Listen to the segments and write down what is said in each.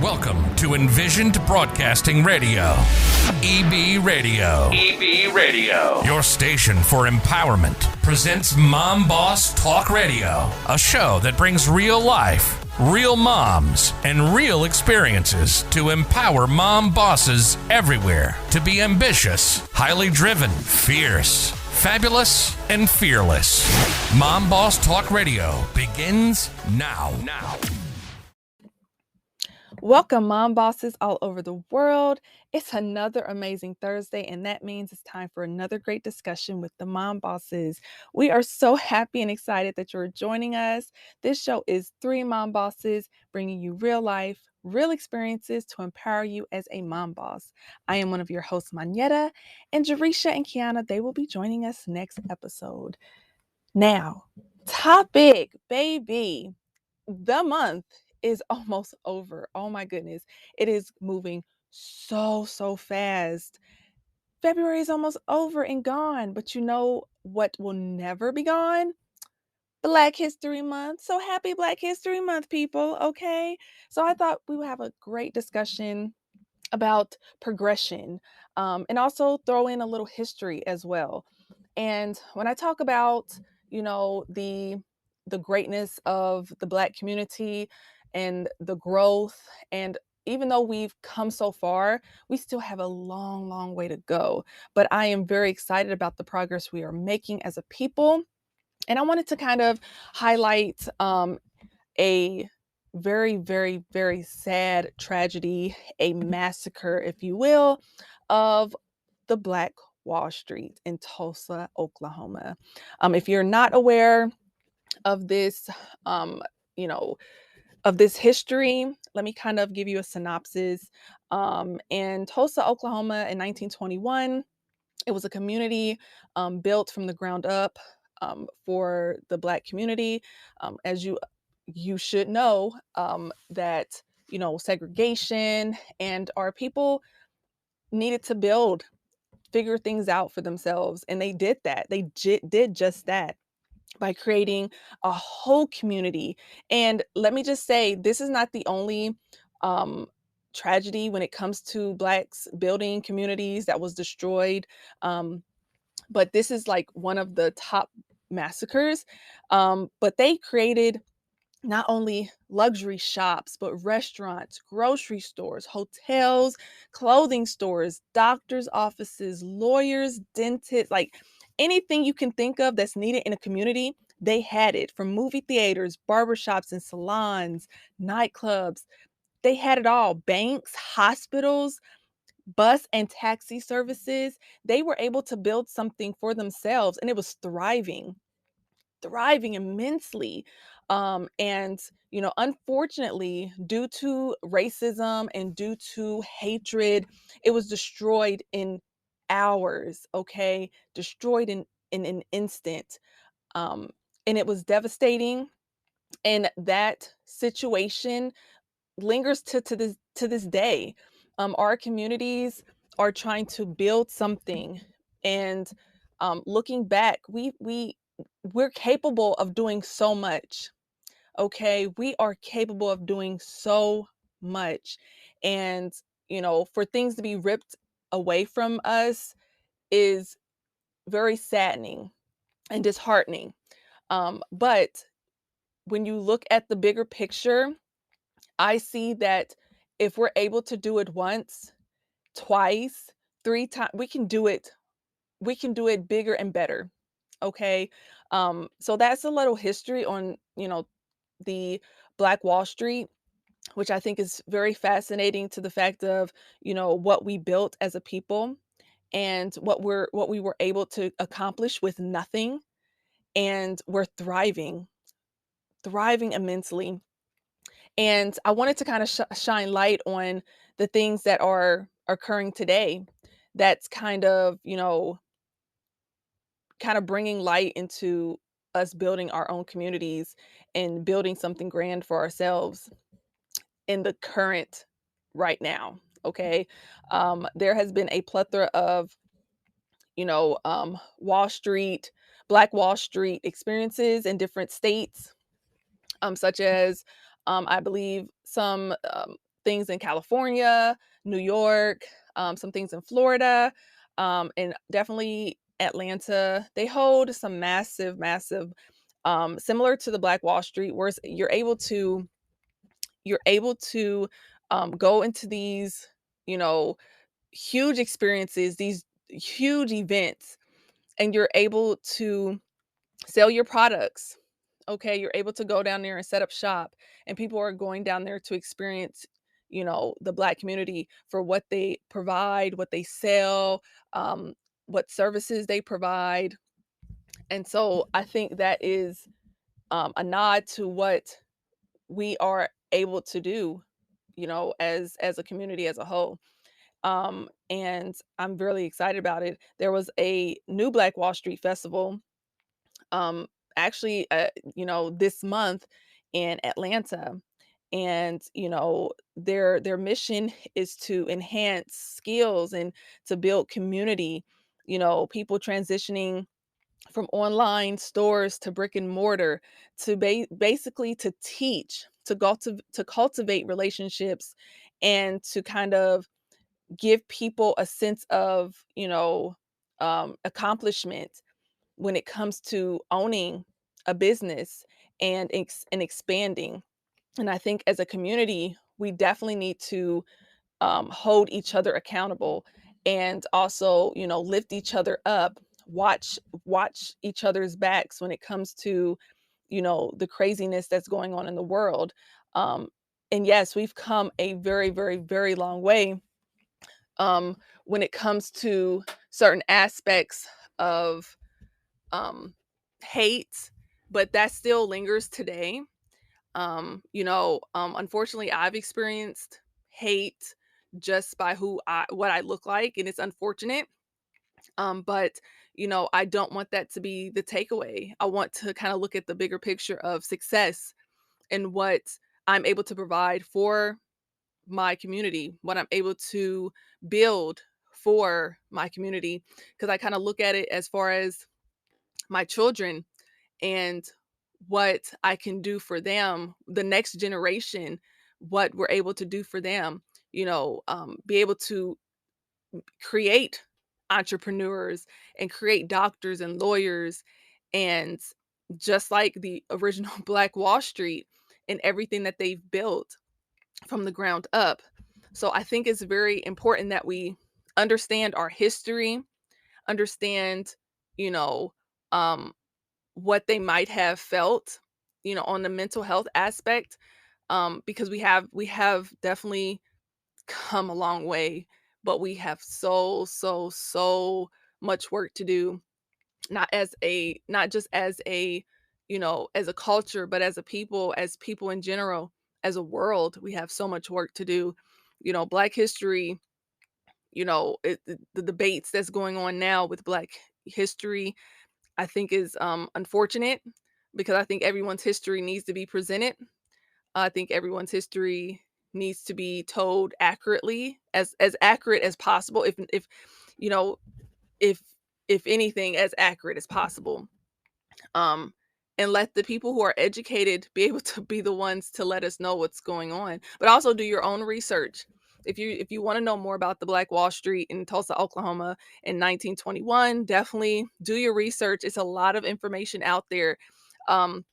Welcome to Envisioned Broadcasting Radio. EB Radio. EB Radio. Your station for empowerment presents Mom Boss Talk Radio, a show that brings real life, real moms, and real experiences to empower mom bosses everywhere to be ambitious, highly driven, fierce, fabulous, and fearless. Mom Boss Talk Radio begins now. Welcome, mom bosses all over the world. It's another amazing Thursday, and that means it's time for another great discussion with the mom bosses. We are so happy and excited that you're joining us. This show is three mom bosses bringing you real life, real experiences to empower you as a mom boss. I am one of your hosts, Manetta, and Jerisha and Kiana, they will be joining us next episode. Now, topic, baby, the month is almost over. Oh my goodness. It is moving so fast. February is almost over and gone, but you know what will never be gone? Black History Month. So happy Black History Month, people. Okay. So I thought we would have a great discussion about progression, and also throw in a little history as well. And when I talk about, the greatness of the Black community and the growth, and even though we've come so far, we still have a long way to go. But I am very excited about the progress we are making as a people. And I wanted to kind of highlight a very sad tragedy, a massacre, if you will, of the Black Wall Street in Tulsa, Oklahoma. If you're not aware of this, of this history, let me kind of give you a synopsis. In Tulsa, Oklahoma in 1921, it was a community built from the ground up for the Black community. As you should know, that, segregation, and our people needed to figure things out for themselves. And they did that. They did just that by creating a whole community. And let me just say, this is not the only tragedy when it comes to Blacks building communities that was destroyed. But this is like one of the top massacres. But they created not only luxury shops, but restaurants, grocery stores, hotels, clothing stores, doctors' offices, lawyers, dentists, like anything you can think of that's needed in a community, they had it. From movie theaters, barbershops and salons, nightclubs, they had it all. Banks, hospitals, bus and taxi services. They were able to build something for themselves, and it was thriving immensely. And unfortunately, due to racism and due to hatred, it was destroyed in hours. Okay, destroyed in an instant. And it was devastating, and that situation lingers to this day. Our communities are trying to build something, and looking back, we're capable of doing so much. Okay, we are capable of doing so much, and for things to be ripped away from us is very saddening and disheartening. But when you look at the bigger picture, I see that if we're able to do it once, twice, three times, we can do it. We can do it bigger and better. Okay. So that's a little history on, the Black Wall Street, which I think is very fascinating, to the fact of, what we built as a people, and what we were able to accomplish with nothing. And we're thriving immensely. And I wanted to kind of shine light on the things that are occurring today. That's kind of, bringing light into us building our own communities and building something grand for ourselves in the current right now. Okay. There has been a plethora of, Wall Street, Black Wall Street experiences in different states, such as, I believe some things in California, New York, some things in Florida, and definitely Atlanta. They hold some massive, massive, similar to the Black Wall Street, where you're able to go into these, you know, huge experiences, these huge events, and you're able to sell your products. Okay, you're able to go down there and set up shop, and people are going down there to experience, the Black community for what they provide, what they sell, um, what services they provide. And so I think that is a nod to what we are able to do, as a community as a whole. And I'm really excited about it. There was a new Black Wall Street Festival, um, actually, this month in Atlanta. And their mission is to enhance skills and to build community. People transitioning from online stores to brick and mortar, to basically to teach, to cultivate relationships, and to kind of give people a sense of accomplishment when it comes to owning a business and expanding. And I think as a community, we definitely need to hold each other accountable, and also lift each other up, watch each other's backs when it comes to the craziness that's going on in the world. Um, and yes, we've come a very, very, very long way, when it comes to certain aspects of um, hate, but that still lingers today. Unfortunately, I've experienced hate just by what I look like, and it's unfortunate. But I don't want that to be the takeaway. I want to kind of look at the bigger picture of success and what I'm able to provide for my community, what I'm able to build for my community, because I kind of look at it as far as my children and what I can do for them, the next generation, what we're able to do for them, be able to create entrepreneurs and create doctors and lawyers, and just like the original Black Wall Street, and everything that they've built from the ground up. So I think it's very important that we understand our history, understand, you know, um, what they might have felt, on the mental health aspect, because we have definitely come a long way, but we have so, so, so much work to do, not just as a, as a culture, but as people in general, as a world, we have so much work to do. Black history, the debates that's going on now with Black history, I think is unfortunate, because I think everyone's history needs to be presented. I think everyone's history needs to be told accurately, as accurate as possible. If you know if if anything, as accurate as possible. Um, and let the people who are educated be able to be the ones to let us know what's going on. But also do your own research. If you want to know more about the Black Wall Street in Tulsa, Oklahoma in 1921, definitely do your research. It's a lot of information out there. Um,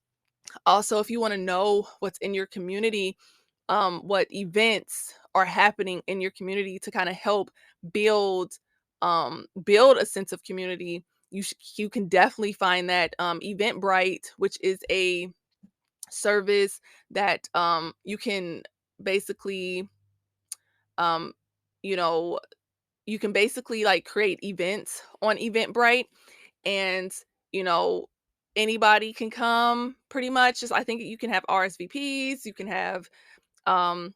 Also, if you want to know what's in your community, what events are happening in your community to kind of help build build a sense of community, you can definitely find that Eventbrite, which is a service that you can basically um, you know you can basically like create events on Eventbrite, and you know anybody can come pretty much. Just, I think you can have RSVPs, you can have um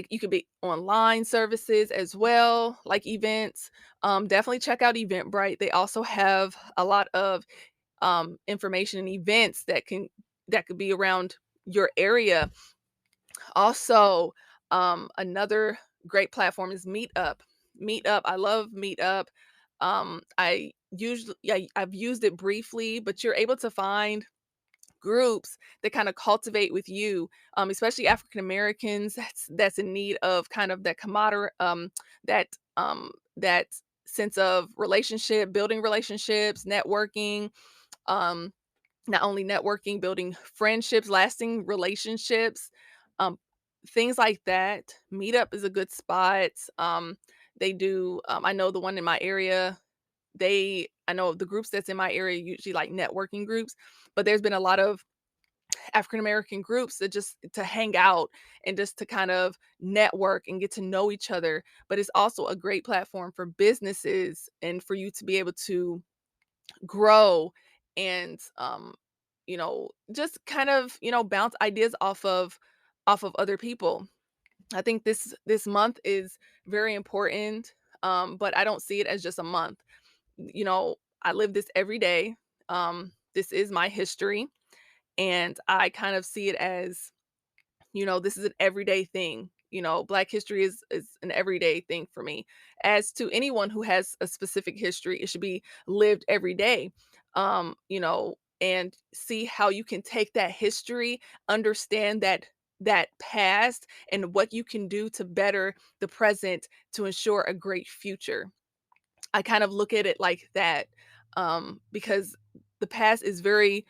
you could be online services as well, like events. Definitely check out Eventbrite. They also have a lot of information and events that could be around your area. Also, another great platform is Meetup. Meetup, I love Meetup. I've used it briefly, but you're able to find groups that kind of cultivate with you, especially African Americans. That's in need of kind of that that that sense of building relationships, networking, um, not only networking, building friendships, lasting relationships, um, things like that. Meetup is a good spot. They do. I know the one in my area. I know the groups that's in my area usually like networking groups, but there's been a lot of African American groups that just to hang out and just to kind of network and get to know each other. But it's also a great platform for businesses and for you to be able to grow and just kind of, bounce ideas off of other people. I think this month is very important, but I don't see it as just a month. I live this every day. This is my history, and I kind of see it as, this is an everyday thing. Black history is an everyday thing for me. As to anyone who has a specific history, it should be lived every day. And see how you can take that history, understand that past and what you can do to better the present to ensure a great future. I kind of look at it like that, because the past is very,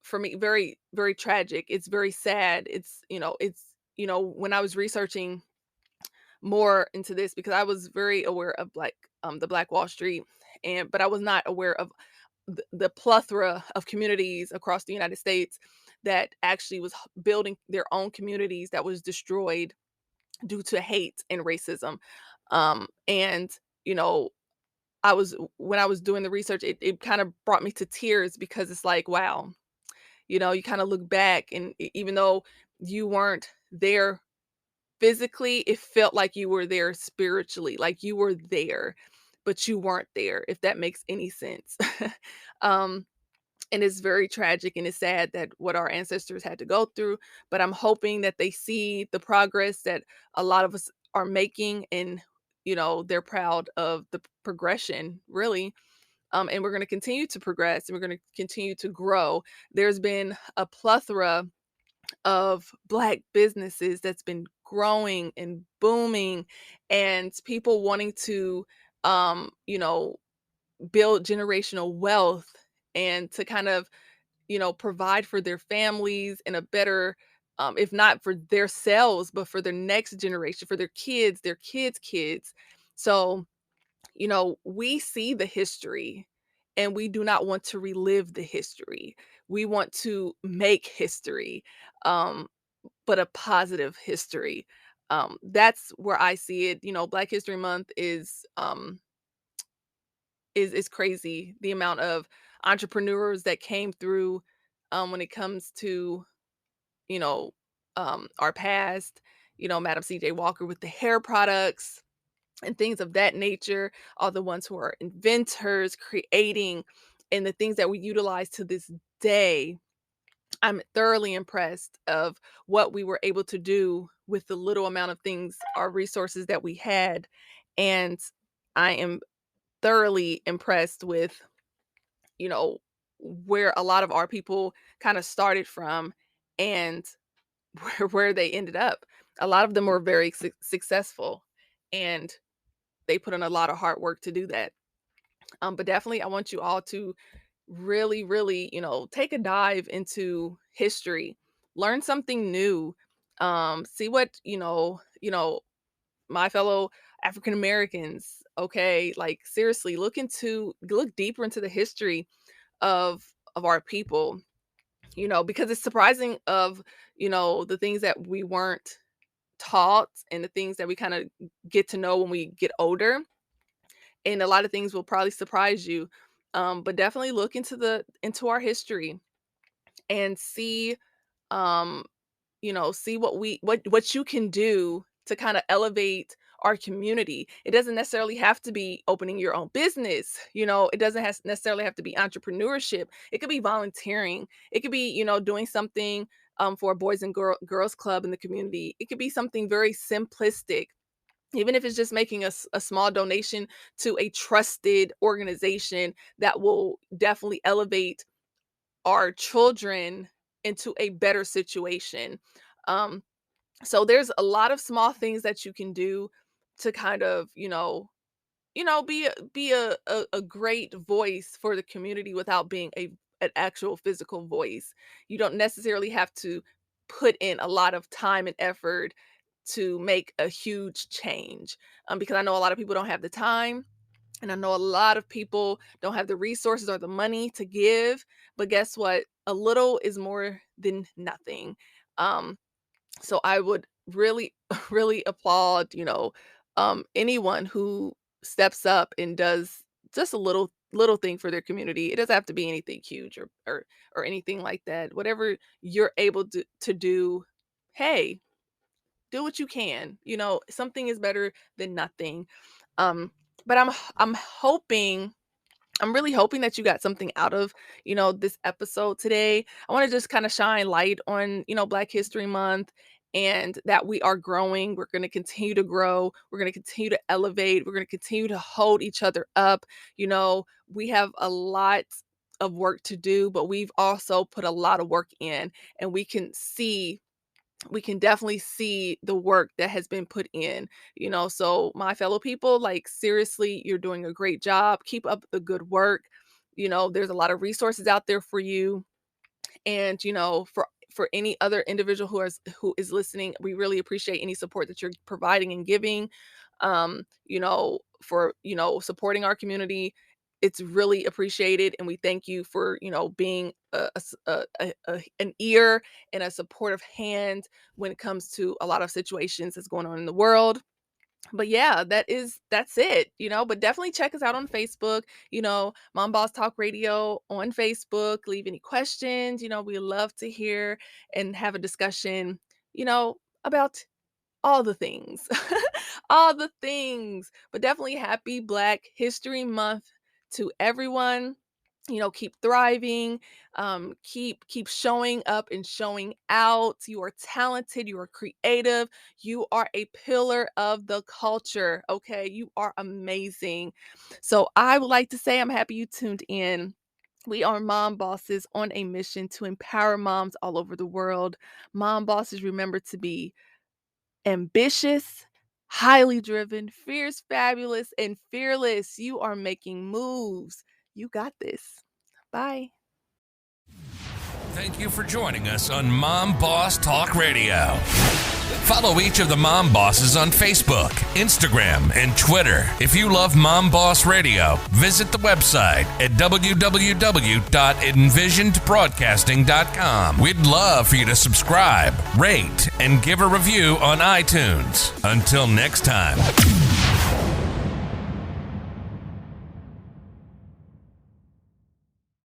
for me, very, very tragic. It's very sad. When I was researching more into this, because I was very aware of the Black Wall Street, but I was not aware of the plethora of communities across the United States that actually was building their own communities that was destroyed due to hate and racism. And you know, I was when I was doing the research, it kind of brought me to tears because it's like, wow, you kind of look back and even though you weren't there physically, it felt like you were there spiritually, like you were there, but you weren't there, if that makes any sense. um, and it's very tragic and it's sad that what our ancestors had to go through, but I'm hoping that they see the progress that a lot of us are making, and they're proud of the progression, really. And we're going to continue to progress and we're going to continue to grow. There's been a plethora of Black businesses that's been growing and booming, and people wanting to, um, you know, build generational wealth and to kind of, provide for their families in a better, if not for their selves, but for their next generation, for their kids, their kids' kids. So, we see the history and we do not want to relive the history. We want to make history, um, but a positive history. That's where I see it. Black History Month is crazy. The amount of entrepreneurs that came through, when it comes to, you know, our past, Madam CJ Walker with the hair products and things of that nature, all the ones who are inventors, creating, and the things that we utilize to this day. I'm thoroughly impressed of what we were able to do with the little amount of things, our resources that we had. And I am thoroughly impressed with, you know, where a lot of our people kind of started from and where they ended up. A lot of them were very successful, and they put in a lot of hard work to do that. But definitely, I want you all to really, really, take a dive into history, learn something new, see what, my fellow African Americans, okay, like seriously, look deeper into the history of our people, because it's surprising of, the things that we weren't taught and the things that we kind of get to know when we get older, and a lot of things will probably surprise you. But definitely look into our history and see, um see what you can do to kind of elevate our community. It doesn't necessarily have to be opening your own business. It doesn't necessarily have to be entrepreneurship. It could be volunteering. It could be, doing something, for a boys and girls club in the community. It could be something very simplistic, even if it's just making a small donation to a trusted organization that will definitely elevate our children, into a better situation. So there's a lot of small things that you can do to kind of, be a great voice for the community without being an actual physical voice. You don't necessarily have to put in a lot of time and effort to make a huge change. Because I know a lot of people don't have the time, and I know a lot of people don't have the resources or the money to give. But guess what? A little is more than nothing. Um, so I would really, really applaud, anyone who steps up and does just a little thing for their community. It doesn't have to be anything huge or anything like that. Whatever you're able to do, hey, do what you can. Something is better than nothing. Um, but I'm really hoping that you got something out of, this episode today. I want to just kind of shine light on, Black History Month, and that we are growing. We're going to continue to grow. We're going to continue to elevate. We're going to continue to hold each other up. We have a lot of work to do, but we've also put a lot of work in, and we can definitely see the work that has been put in. So my fellow people, like, seriously, you're doing a great job. Keep up the good work. There's a lot of resources out there for you. And for any other individual who is listening, we really appreciate any support that you're providing and giving. For supporting our community. It's really appreciated, and we thank you for being an ear and a supportive hand when it comes to a lot of situations that's going on in the world. But yeah, that's it. But definitely check us out on Facebook, Mom Boss Talk Radio on Facebook. Leave any questions. We love to hear and have a discussion, about all the things. All the things. But definitely happy Black History Month to everyone. Keep thriving. Keep showing up and showing out. You are talented, you are creative, you are a pillar of the culture. Okay, you are amazing. So I would like to say I'm happy you tuned in. We are mom bosses on a mission to empower moms all over the world. Mom bosses, remember to be ambitious, highly driven, fierce, fabulous, and fearless. You are making moves. You got this. Bye. Thank you for joining us on Mom Boss Talk Radio. Follow each of the Mom Bosses on Facebook, Instagram, and Twitter. If you love Mom Boss Radio, visit the website at www.envisionedbroadcasting.com. We'd love for you to subscribe, rate, and give a review on iTunes. Until next time.